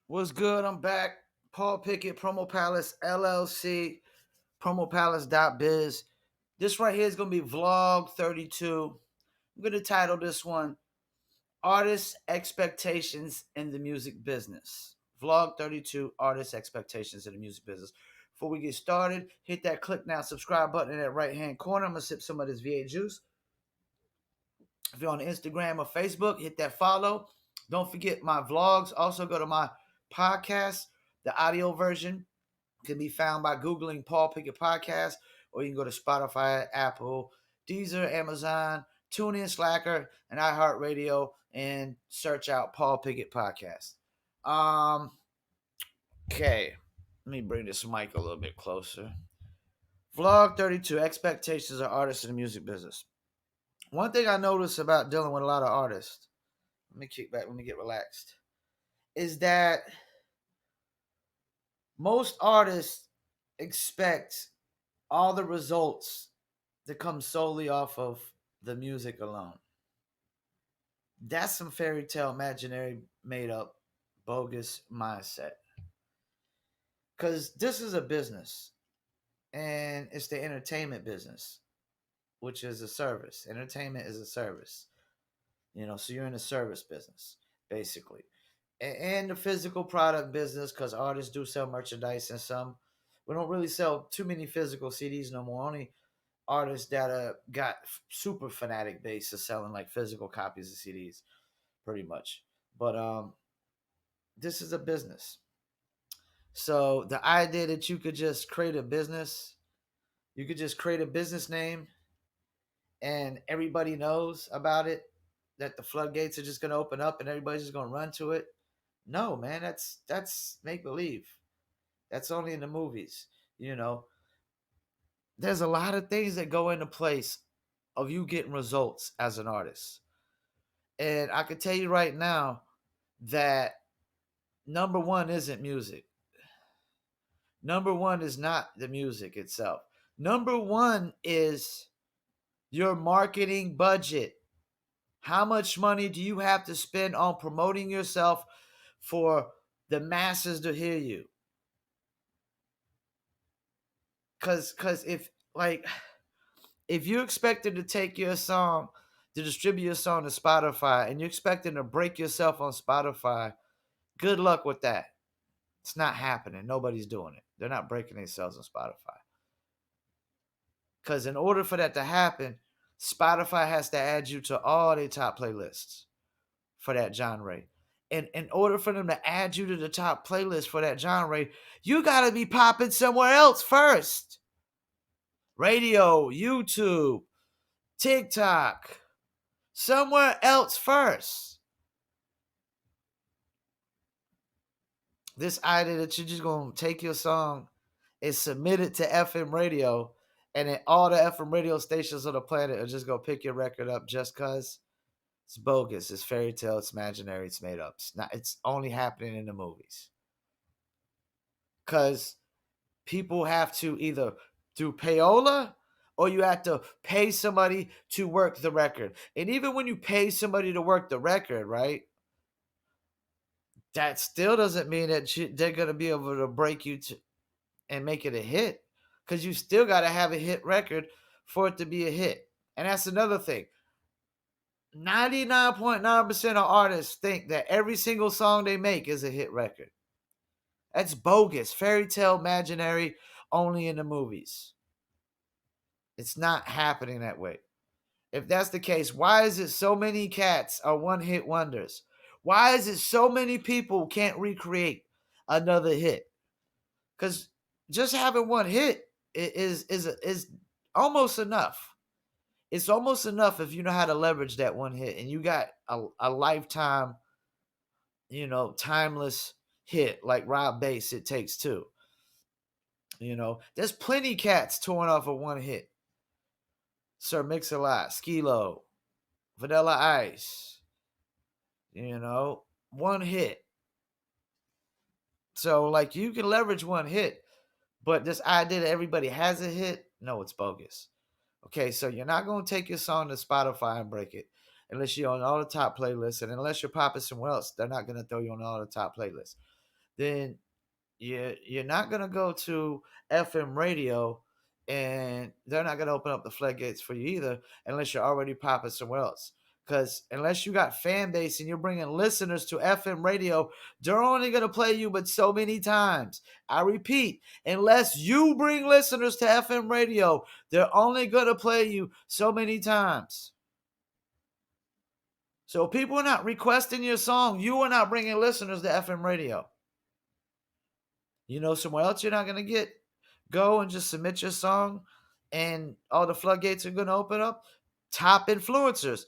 What's good? I'm back. Paul Pickett, Promo Palace, LLC, promopalace.biz. This right here is going to be vlog 32. I'm going to title this one Artist Expectations in the Music Business. Vlog 32, Artist Expectations in the Music Business. Before we get started, hit that click now, subscribe button in that right hand corner. I'm going to sip some of this V8 juice. If you're on Instagram or Facebook, hit that follow. Don't forget my vlogs. Also go to my podcast. The audio version can be found by Googling Paul Pickett Podcast, or you can go to Spotify, Apple, Deezer, Amazon, TuneIn, Slacker, and iHeartRadio, and search out Paul Pickett Podcast. Okay. Let me bring this mic a little bit closer. Vlog 32, Expectations of Artists in the Music Business. One thing I notice about dealing with a lot of artists, let me kick back, let me get relaxed, is that most artists expect all the results to come solely off of the music alone. That's some fairy tale, imaginary, made up, bogus mindset. Because this is a business, and it's the entertainment business, which is a service. Entertainment is a service. So you're in a service business, basically. And the physical product business, because artists do sell merchandise, and some we don't really sell too many physical CDs no more. Only artists that got super fanatic base of selling like physical copies of CDs, pretty much. But this is a business. So the idea that you could just create a business, you could just create a business name, and everybody knows about it, that the floodgates are just going to open up and everybody's just going to run to it. No, man, that's make believe. That's only in the movies. There's a lot of things that go into place of you getting results as an artist. And I can tell you right now that number one isn't music. Number one is not the music itself. Number one is your marketing budget. How much money do you have to spend on promoting yourself for the masses to hear you? Cause if you expected to take your song to distribute your song to Spotify and you're expecting to break yourself on Spotify, good luck with that. It's not happening. Nobody's doing it. They're not breaking themselves on Spotify. Because in order for that to happen, Spotify has to add you to all their top playlists for that genre. And in order for them to add you to the top playlist for that genre, you got to be popping somewhere else first. Radio, YouTube, TikTok, somewhere else first. This idea that you're just going to take your song and submit it to FM radio, and then all the FM radio stations on the planet are just going to pick your record up just because it's bogus. It's fairy tale. It's imaginary. It's made up. It's only happening in the movies. Because people have to either do payola or you have to pay somebody to work the record. And even when you pay somebody to work the record, right, that still doesn't mean that they're going to be able to break you and make it a hit, because you still got to have a hit record for it to be a hit. And that's another thing. 99.9% of artists think that every single song they make is a hit record. That's bogus. Fairy tale, imaginary, only in the movies. It's not happening that way. If that's the case, why is it so many cats are one-hit wonders? Why is it so many people can't recreate another hit? Because just having one hit is almost enough. It's almost enough if you know how to leverage that one hit, and you got a lifetime, timeless hit like Rob Bass, It Takes Two. There's plenty cats touring off of one hit. Sir Mix-a-Lot, Skilo, Vanilla Ice, one hit. So, like, you can leverage one hit, but this idea that everybody has a hit, no, it's bogus. Okay, so you're not going to take your song to Spotify and break it unless you're on all the top playlists, and unless you're popping somewhere else, they're not going to throw you on all the top playlists. then you're not gonna go to FM radio, and they're not gonna open up the floodgates for you either, unless you're already popping somewhere else. Because unless you got fan base and you're bringing listeners to FM radio, they're only gonna play you but so many times. I repeat, unless you bring listeners to FM radio, they're only gonna play you so many times. So people are not requesting your song. You are not bringing listeners to FM radio. You know somewhere else you're not going to get? Go and just submit your song, and all the floodgates are going to open up. Top influencers.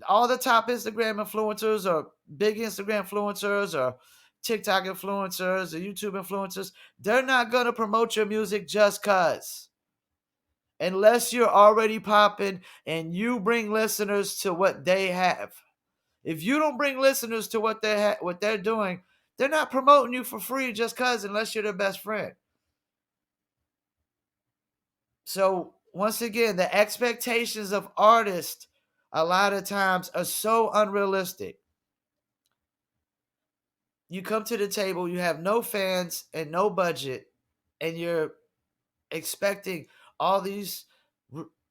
All the top Instagram influencers, or big Instagram influencers, or TikTok influencers, or YouTube influencers, they're not going to promote your music just because. Unless you're already popping and you bring listeners to what they have. If you don't bring listeners to what what they're doing, they're not promoting you for free just cause, unless you're their best friend. So once again, the expectations of artists a lot of times are so unrealistic. You come to the table, you have no fans and no budget, and you're expecting all these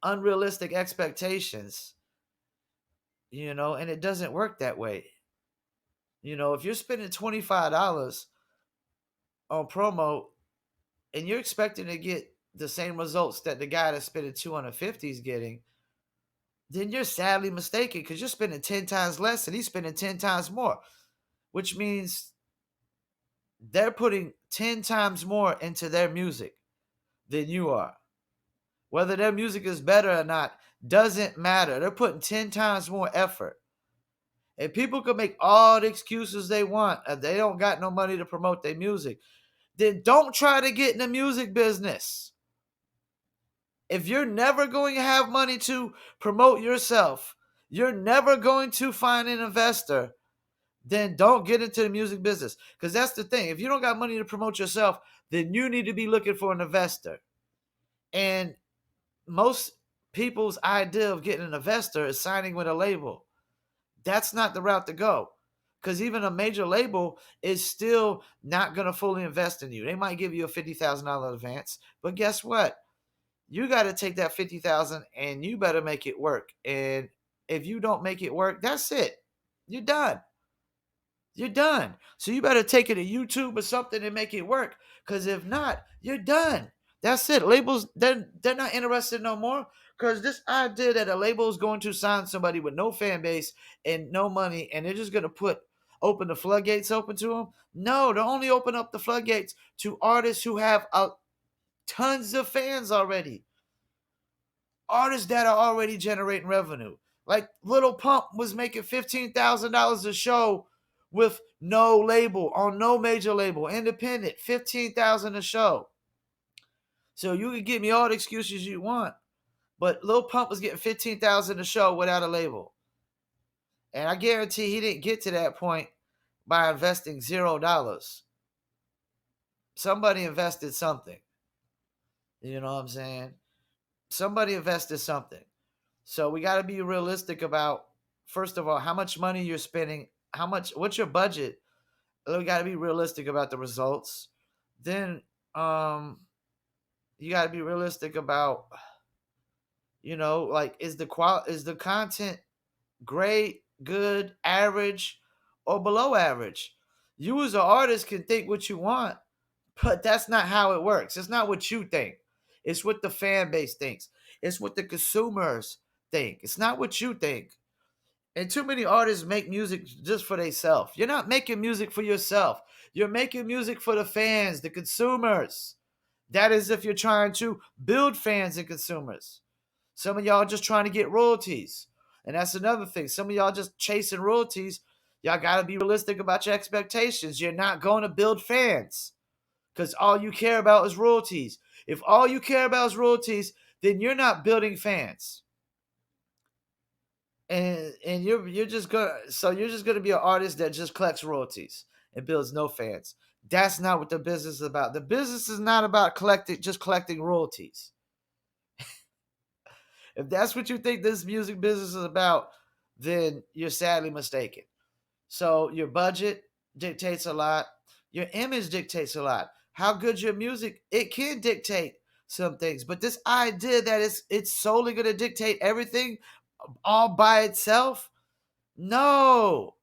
unrealistic expectations, and it doesn't work that way. If you're spending $25 on promo and you're expecting to get the same results that the guy that's spending 250 is getting, then you're sadly mistaken, because you're spending 10 times less and he's spending 10 times more, which means they're putting 10 times more into their music than you are. Whether their music is better or not doesn't matter. They're putting 10 times more effort. And people can make all the excuses they want if they don't got no money to promote their music. Then don't try to get in the music business. If you're never going to have money to promote yourself, you're never going to find an investor, then don't get into the music business. Because that's the thing. If you don't got money to promote yourself, then you need to be looking for an investor. And most people's idea of getting an investor is signing with a label. That's not the route to go. Because even a major label is still not going to fully invest in you. They might give you a $50,000 advance, but guess what? You got to take that 50,000 and you better make it work. And if you don't make it work, that's it. You're done. You're done. So you better take it to YouTube or something and make it work. Because if not, you're done. That's it. Labels, they're not interested no more. Because this idea that a label is going to sign somebody with no fan base and no money, and they're just going to open the floodgates open to them. No, they only open up the floodgates to artists who have tons of fans already. Artists that are already generating revenue. Like Little Pump was making $15,000 a show with no label, on no major label, independent, $15,000 a show. So you can give me all the excuses you want, but Lil Pump was getting $15,000 a show without a label. And I guarantee he didn't get to that point by investing $0. Somebody invested something. You know what I'm saying? Somebody invested something. So we got to be realistic about, first of all, how much money you're spending, what's your budget. We got to be realistic about the results. Then you got to be realistic about, like, is the content great, good, average, or below average? You as an artist can think what you want, but that's not how it works. It's not what you think. It's what the fan base thinks. It's what the consumers think. It's not what you think. And too many artists make music just for themselves. You're not making music for yourself. You're making music for the fans, the consumers. That is if you're trying to build fans and consumers. Some of y'all just trying to get royalties. And that's another thing. Some of y'all just chasing royalties. Y'all got to be realistic about your expectations. You're not going to build fans because all you care about is royalties. If all you care about is royalties, then you're not building fans. And you're just gonna be an artist that just collects royalties and builds no fans. That's not what the business is about. The business is not about collecting royalties. If that's what you think this music business is about, then you're sadly mistaken. So your budget dictates a lot. Your image dictates a lot. How good your music, it can dictate some things. But this idea that it's solely going to dictate everything all by itself, no,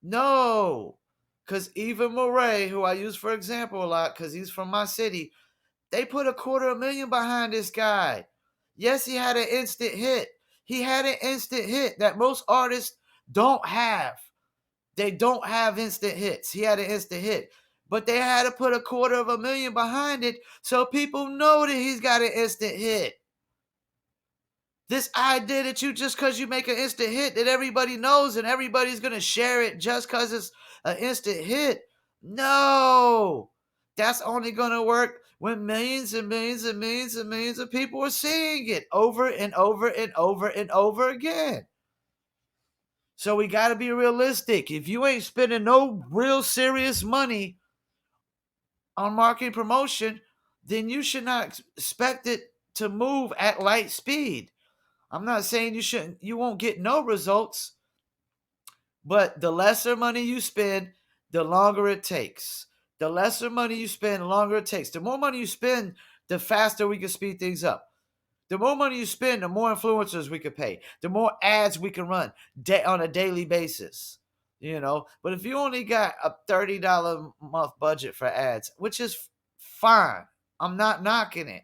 no. Because even Moray, who I use for example a lot, because he's from my city, they put $250,000 behind this guy. Yes, he had an instant hit. He had an instant hit that most artists don't have. They don't have instant hits. He had an instant hit. But they had to put $250,000 behind it so people know that he's got an instant hit. This idea that you just because you make an instant hit that everybody knows and everybody's going to share it just because it's an instant hit. No. That's only going to work when millions and millions and millions and millions of people are seeing it over and over and over and over again. So we got to be realistic. If you ain't spending no real serious money on marketing promotion, then you should not expect it to move at light speed. I'm not saying you won't get no results, but the lesser money you spend, the longer it takes. The lesser money you spend, the longer it takes. The more money you spend, the faster we can speed things up. The more money you spend, the more influencers we could pay, the more ads we can run on a daily basis. But if you only got a $30 a month budget for ads, which is fine, I'm not knocking it.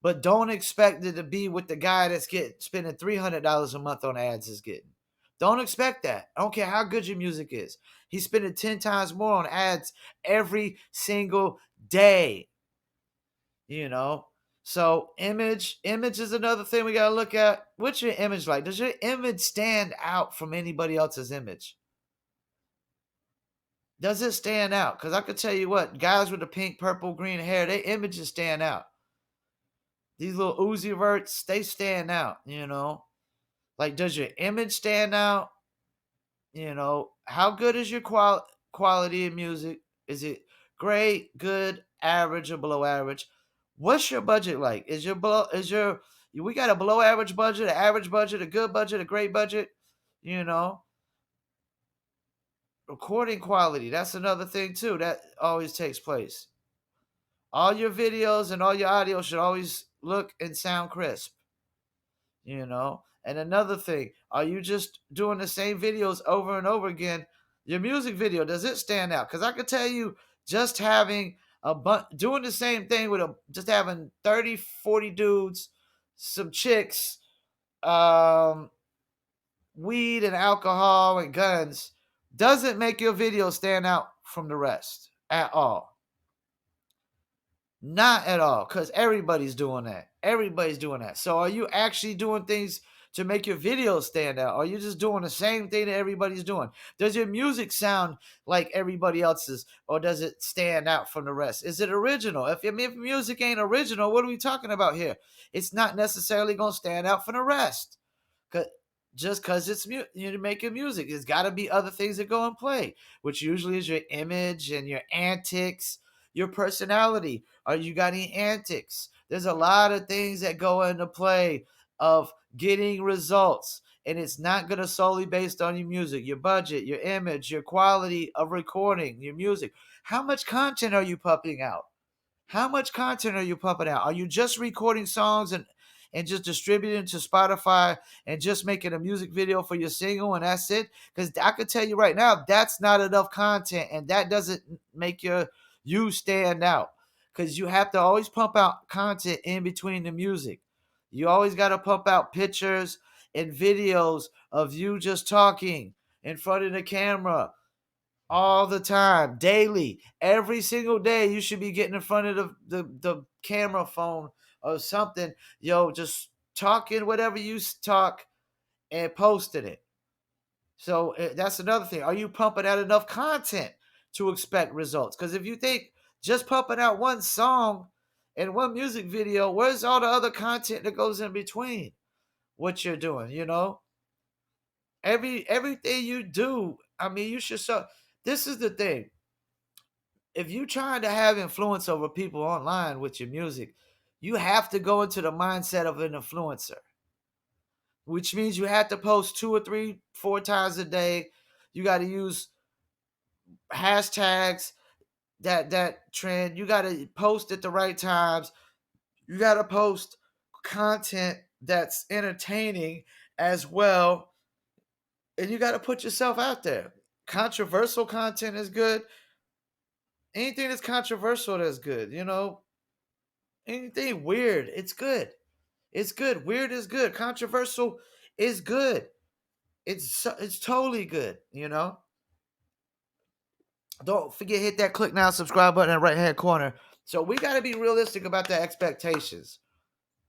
But don't expect it to be what the guy that's spending $300 a month on ads is getting. Don't expect that. I don't care how good your music is. He's spending 10 times more on ads every single day. So image is another thing we got to look at. What's your image like? Does your image stand out from anybody else's image? Does it stand out? Because I could tell you what, guys with the pink, purple, green hair, their images stand out. These little Uzi verts, they stand out, Like, does your image stand out? How good is your quality of music? Is it great, good, average, or below average? What's your budget like? We got a below average budget, an average budget, a good budget, a great budget, Recording quality, that's another thing too. That always takes place. All your videos and all your audio should always look and sound crisp. And another thing, are you just doing the same videos over and over again? Your music video, does it stand out? Because I could tell you, just having doing the same thing with just having 30, 40 dudes, some chicks, weed and alcohol and guns doesn't make your video stand out from the rest at all. Not at all, because everybody's doing that. Everybody's doing that. So are you actually doing things to make your videos stand out? Or are you just doing the same thing that everybody's doing? Does your music sound like everybody else's, or does it stand out from the rest? Is it original? If music ain't original, what are we talking about here? It's not necessarily going to stand out from the rest. Just because you're making music, there's got to be other things that go in play, which usually is your image and your antics, your personality. Are you got any antics? There's a lot of things that go into play of getting results, and it's not going to solely based on your music, your budget, your image, your quality of recording, your music. How much content are you pumping out? How much content are you pumping out? Are you just recording songs and just distributing to Spotify and just making a music video for your single and that's it? Because I could tell you right now, that's not enough content, and that doesn't make you stand out. Because you have to always pump out content in between the music. You always got to pump out pictures and videos of you just talking in front of the camera all the time, daily, every single day. You should be getting in front of the camera phone or something, just talking whatever you talk and posting it. So that's another thing. Are you pumping out enough content to expect results? Because if you think just pumping out one song and one music video, where's all the other content that goes in between what you're doing? Everything you do, you should this is the thing. If you're trying to have influence over people online with your music, you have to go into the mindset of an influencer, which means you have to post 2 or 3, 4 times a day. You got to use hashtags. that trend. You gotta post at the right times. You gotta post content that's entertaining as well, and you gotta put yourself out there. Controversial content is good. Anything that's controversial is good. Anything weird, it's good. It's good. Weird is good. Controversial is good. It's totally good. Don't forget, hit that click now, subscribe button in the right hand corner. So we got to be realistic about the expectations.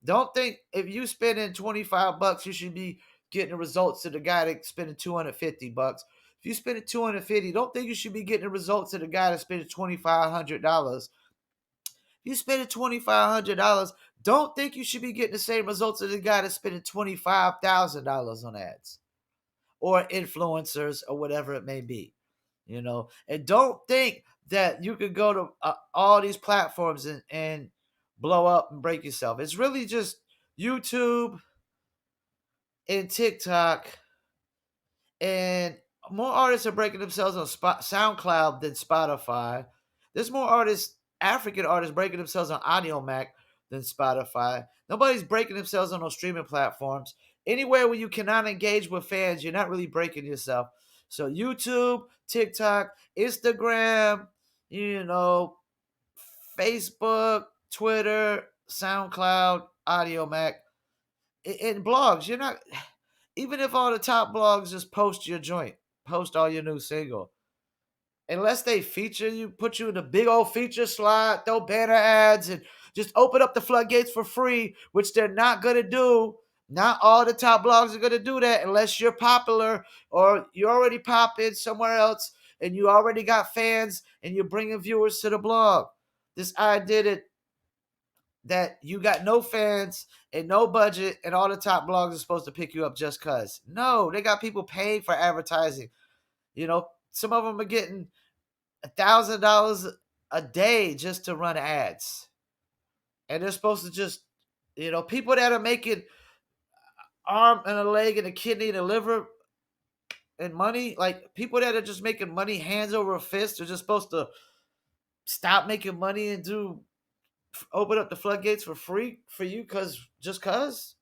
Don't think if you spending $25, you should be getting the results to the guy that's spending $250. If you spend $250, don't think you should be getting the results to the guy that's spending $2,500. If you spend $2,500, don't think you should be getting the same results as the guy that's spending $25,000 on ads or influencers or whatever it may be. And don't think that you could go to all these platforms and blow up and break yourself. It's really just YouTube and TikTok, and more artists are breaking themselves on SoundCloud than Spotify. There's more African artists breaking themselves on Audio Mac than Spotify. Nobody's breaking themselves on those streaming platforms. Anywhere where you cannot engage with fans, you're not really breaking yourself. So YouTube, TikTok, Instagram, Facebook, Twitter, SoundCloud, Audio Mac, and blogs. You're not, even if all the top blogs just post your joint, post all your new single, unless they feature you, put you in a big old feature slot, throw banner ads, and just open up the floodgates for free, which they're not going to do. Not all the top blogs are going to do that unless you're popular or you're already popping somewhere else and you already got fans and you're bringing viewers to the blog. This idea that you got no fans and no budget and all the top blogs are supposed to pick you up just because. No, they got people paying for advertising. Some of them are getting $1,000 a day just to run ads. And they're supposed to just, people that are making arm and a leg and a kidney and a liver and money, like people that are just making money hands over a fist, are just supposed to stop making money and open up the floodgates for free for you just cause?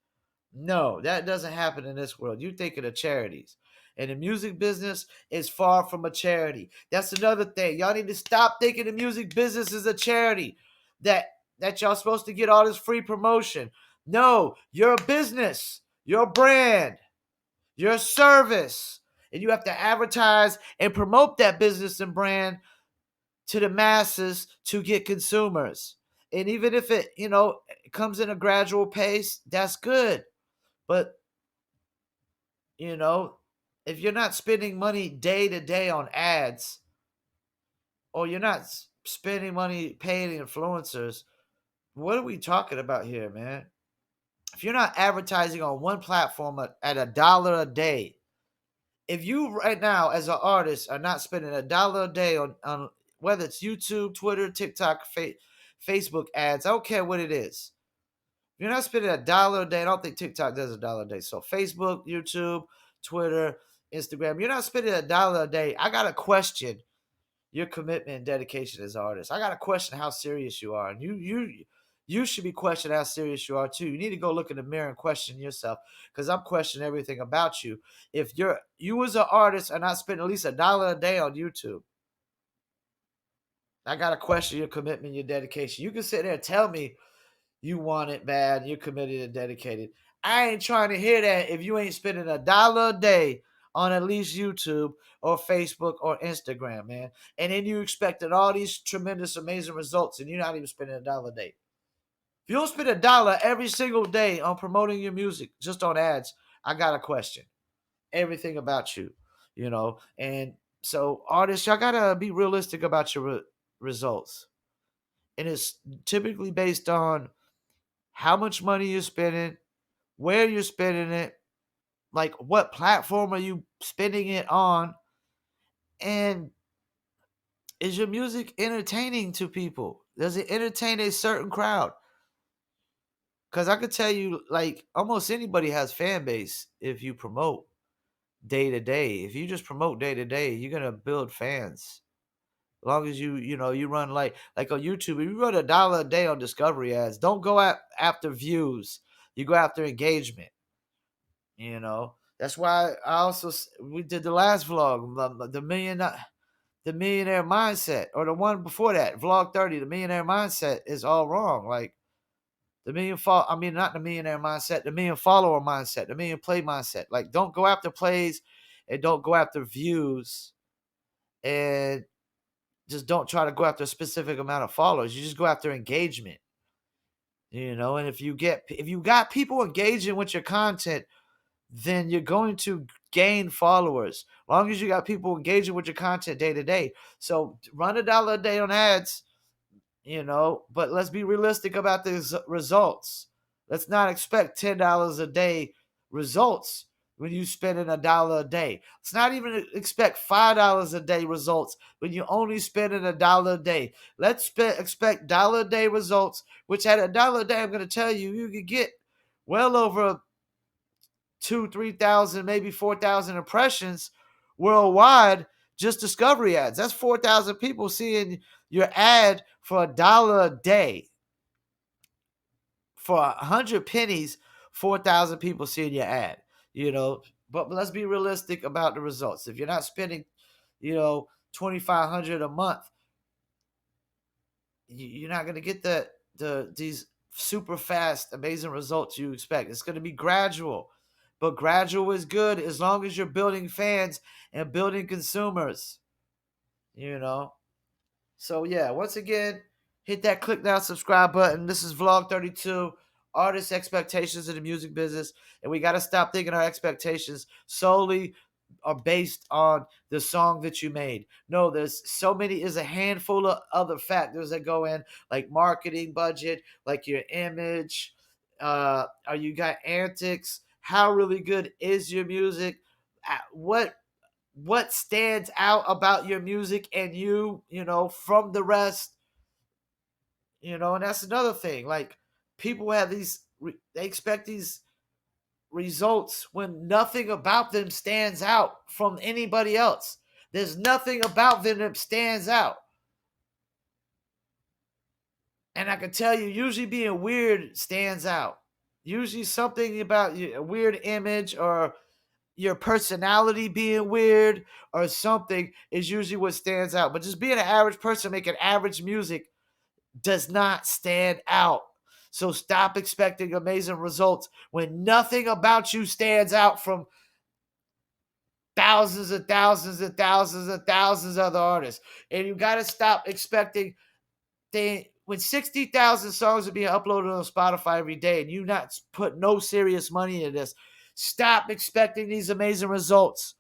No, that doesn't happen in this world. You're thinking of charities. And the music business is far from a charity. That's another thing. Y'all need to stop thinking the music business is a charity. That y'all supposed to get all this free promotion. No, you're a business. You're a brand. You're a service. And you have to advertise and promote that business and brand to the masses to get consumers. And even if it comes in a gradual pace, that's good. But if you're not spending money day to day on ads, or you're not spending money paying influencers, what are we talking about here, man? If you're not advertising on one platform at $1 a day, if you right now as an artist are not spending $1 a day on whether it's YouTube, Twitter, TikTok, Facebook ads, I don't care what it is. If you're not spending $1 a day, I don't think TikTok does $1 a day. So Facebook, YouTube, Twitter, Instagram, you're not spending $1 a day. I gotta question your commitment and dedication as an artist. I gotta question how serious you are, and you should be questioning how serious you are too. You need to go look in the mirror and question yourself, because I'm questioning everything about you. If you as an artist are not spending at least $1 a day on YouTube, I gotta question your commitment, your dedication. You can sit there and tell me you want it bad, you're committed and dedicated. I ain't trying to hear that if you ain't spending $1 a day on at least YouTube or Facebook or Instagram, man. And then you expected all these tremendous, amazing results, and you're not even spending $1 a day. If you don't spend $1 every single day on promoting your music, just on ads, I got a question everything about you. And so artists, y'all gotta be realistic about your results. And it's typically based on how much money you're spending, where you're spending it, like what platform are you spending it on, and is your music entertaining to people? Does it entertain a certain crowd? Because I could tell you, like, almost anybody has fan base if you promote day to day. If you just promote day to day, you're going to build fans. long as you run like on YouTube, if you run $1 a day on discovery ads, don't go after views. You go after engagement. That's why we did the last vlog, the millionaire mindset, or the one before that, vlog 30, the millionaire mindset is all wrong. Like not the millionaire mindset, the million follower mindset, the million play mindset. Like, don't go after plays and don't go after views, and just don't try to go after a specific amount of followers. You just go after engagement. And if you got people engaging with your content, then you're going to gain followers. As long as you got people engaging with your content day to day. So run $1 a day on ads, but let's be realistic about the results. Let's not expect $10 a day results when you spending $1 a day. Let's not even expect $5 a day results when you only spending $1 a day. Let's expect $1 a day results, which at $1 a day, I'm going to tell you, you could get well over 2,000-3,000, maybe 4,000 impressions worldwide, just discovery ads. That's 4,000 people seeing your ad for $1 a day. For 100 pennies, 4,000 people seeing your ad. But let's be realistic about the results. If you're not spending, 2,500 a month, you're not going to get these super fast, amazing results you expect. It's going to be gradual. But gradual is good as long as you're building fans and building consumers. So yeah, once again, hit that click now, subscribe button. This is vlog 32, artist expectations in the music business. And we got to stop thinking our expectations solely are based on the song that you made. No, there's a handful of other factors that go in, like marketing budget, like your image, are you got antics, how really good is your music, what stands out about your music and from the rest, and that's another thing. Like, people have they expect these results when nothing about them stands out from anybody else. There's nothing about them that stands out. And I can tell you, usually being weird stands out. Usually something about a weird image or your personality being weird or something is usually what stands out. But just being an average person making average music does not stand out. So stop expecting amazing results when nothing about you stands out from thousands and thousands and thousands and thousands of other artists. And you got to stop expecting when 60,000 songs are being uploaded on Spotify every day and you not put no serious money into this, stop expecting these amazing results.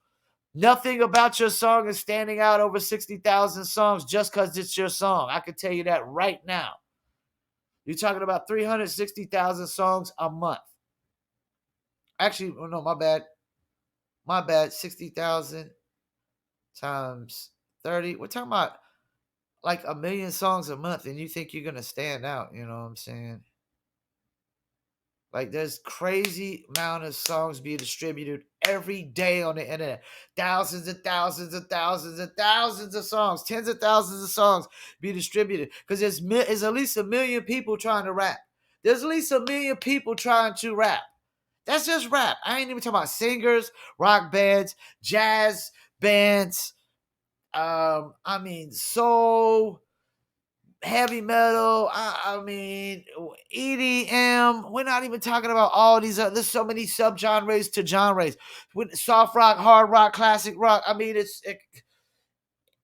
Nothing about your song is standing out over 60,000 songs just because it's your song. I can tell you that right now. You're talking about 360,000 songs a month. Actually, oh no, my bad. My bad. 60,000 times 30. We're talking about like 1,000,000 songs a month, and you think you're going to stand out. You know what I'm saying? Like, there's crazy amount of songs being distributed every day on the internet. Thousands and thousands and thousands and thousands of songs. Tens of thousands of songs being distributed. Because there's at least 1,000,000 people trying to rap. There's at least 1,000,000 people trying to rap. That's just rap. I ain't even talking about singers, rock bands, jazz bands. Soul, heavy metal, EDM. We're not even talking about all these. There's so many subgenres to genres. With soft rock, hard rock, classic rock. It's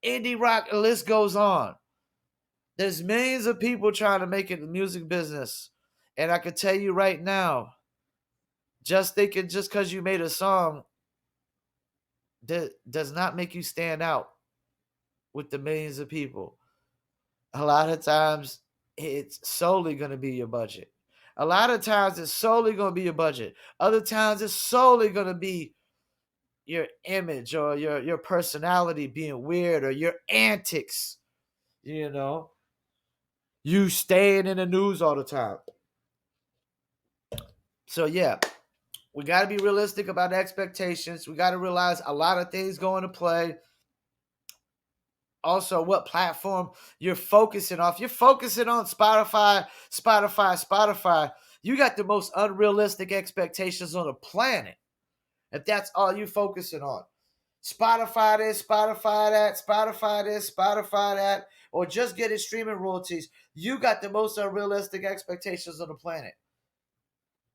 indie rock. The list goes on. There's millions of people trying to make it in the music business, and I can tell you right now, just because you made a song that does not make you stand out with the millions of people. A lot of times, it's solely going to be your budget. A lot of times, it's solely going to be your budget. Other times, it's solely going to be your image or your personality being weird or your antics. You staying in the news all the time. So, yeah, we got to be realistic about expectations. We got to realize a lot of things go into play. Also what platform you're focusing on. If you're focusing on Spotify, you got the most unrealistic expectations on the planet. If that's all you're focusing on. Spotify this, Spotify that, Spotify this, Spotify that, or just getting streaming royalties, you got the most unrealistic expectations on the planet.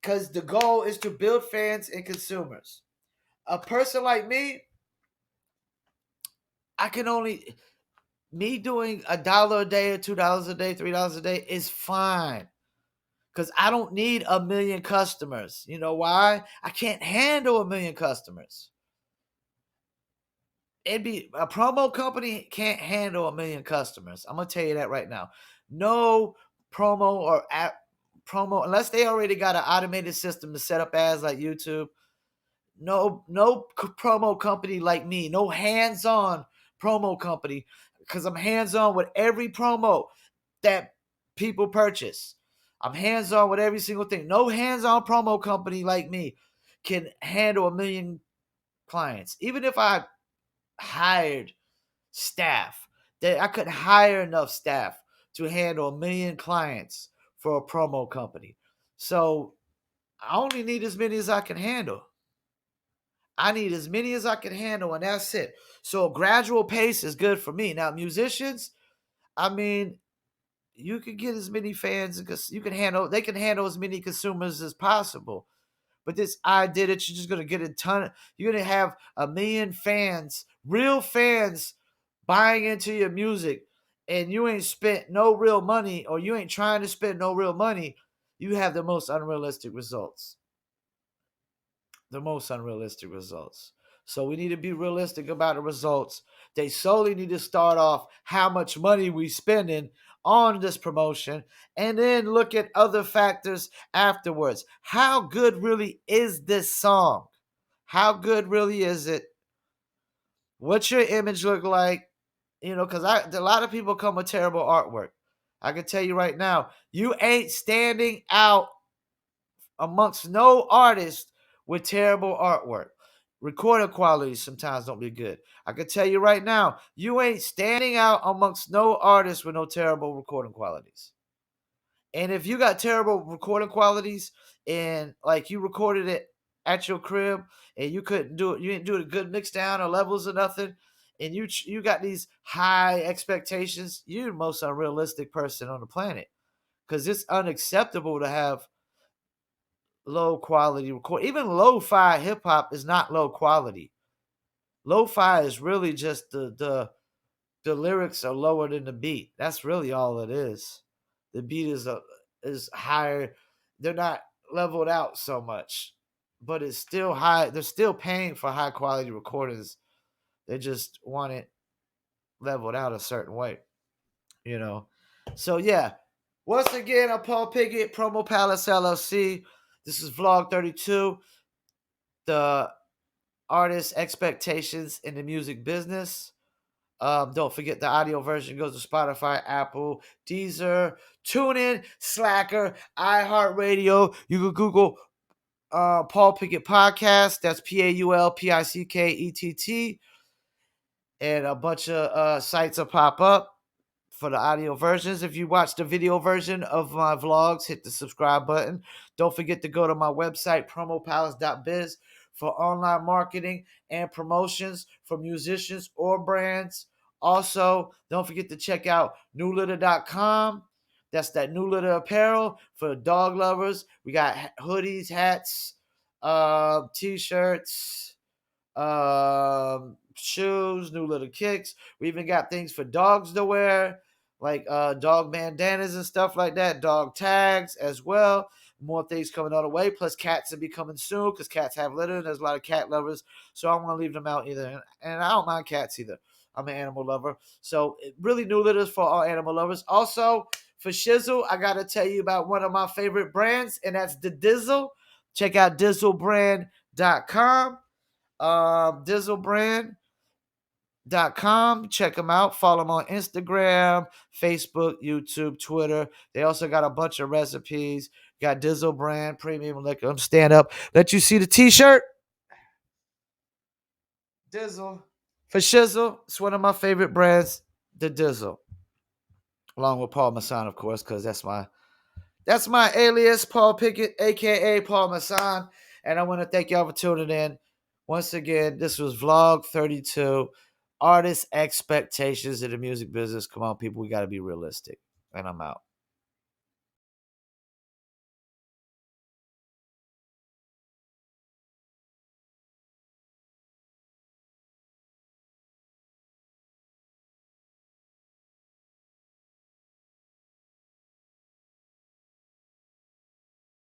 Because the goal is to build fans and consumers. A person like me, I can only, me doing $1 a day or $2 a day, $3 a day is fine. Because I don't need a million customers. You know why? I can't handle a million customers. It'd be a promo company can't handle a million customers. I'm gonna tell you that right now. No promo or app promo unless they already got an automated system to set up ads like YouTube. No promo company like me. No hands-on promo company because I'm hands-on with every promo that people purchase. I'm hands-on with every single thing. No hands-on promo company like me can handle a million clients. Even if I hired staff. That I couldn't hire enough staff to handle a million clients for a promo company. So I only need as many as I can handle. I need as many as I can handle, and that's it. So a gradual pace is good for me. Now, musicians, I mean, you can get as many fans because you can handle. They can handle as many consumers as possible. But this idea that you're just gonna get a ton, you're gonna have a million fans, real fans, buying into your music, and you ain't spent no real money, or you ain't trying to spend no real money, you have the most unrealistic results. The most unrealistic results. So we need to be realistic about the results. They solely need to start off how much money we spending on this promotion and then look at other factors afterwards. How good really is this song? How good really is it? What's your image look like? You know, because a lot of people come with terrible artwork. I can tell you right now, you ain't standing out amongst no artist with terrible artwork. Recording quality sometimes don't be good. I can tell you right now, you ain't standing out amongst no artists with no terrible recording qualities. And if you got terrible recording qualities and like you recorded it at your crib and you couldn't do it, you didn't do a good mix down or levels or nothing, and you got these high expectations, you're the most unrealistic person on the planet because it's unacceptable to have low quality record. Even lo-fi hip hop is not low quality. Lo-fi is really just the lyrics are lower than the beat. That's really all it is. The beat is higher. They're not leveled out so much, but it's still high. They're still paying for high quality recordings. They just want it leveled out a certain way, you know. So yeah, once again, I'm Paul Piggott, Promo Palace LLC. This is Vlog 32. The artist expectations in the music business. Don't forget the audio version goes to Spotify, Apple, Deezer, TuneIn, Slacker, iHeartRadio. You can Google Paul Pickett Podcast. That's PaulPickett, and a bunch of sites will pop up for the audio versions. If you watch the video version of my vlogs, hit the subscribe button. Don't forget to go to my website, promopalace.biz, for online marketing and promotions for musicians or brands. Also, don't forget to check out newlitter.com. That's that New Litter apparel for dog lovers. We got hoodies, hats, t-shirts, shoes, new little kicks. We even got things for dogs to wear, like dog bandanas and stuff like that, dog tags as well. More things coming on the way. Plus, cats will be coming soon because cats have litter and there's a lot of cat lovers. So I don't want to leave them out either. And I don't mind cats either. I'm an animal lover. So really new litters for all animal lovers. Also, for Shizzle, I got to tell you about one of my favorite brands, and that's the Dizzle. Check out dizzlebrand.com. Dizzlebrand.com. Check them out. Follow them on Instagram, Facebook, YouTube, Twitter. They also got a bunch of recipes. Got Dizzle Brand, premium liquor. Stand up. Let you see the t-shirt. Dizzle. For Shizzle, it's one of my favorite brands. the Dizzle, along with Paul Masson, of course, because that's my alias, Paul Pickett, aka Paul Masson. And I want to thank y'all for tuning in. Once again, this was vlog 32. Artist expectations in the music business. Come on, people, we got to be realistic. And I'm out.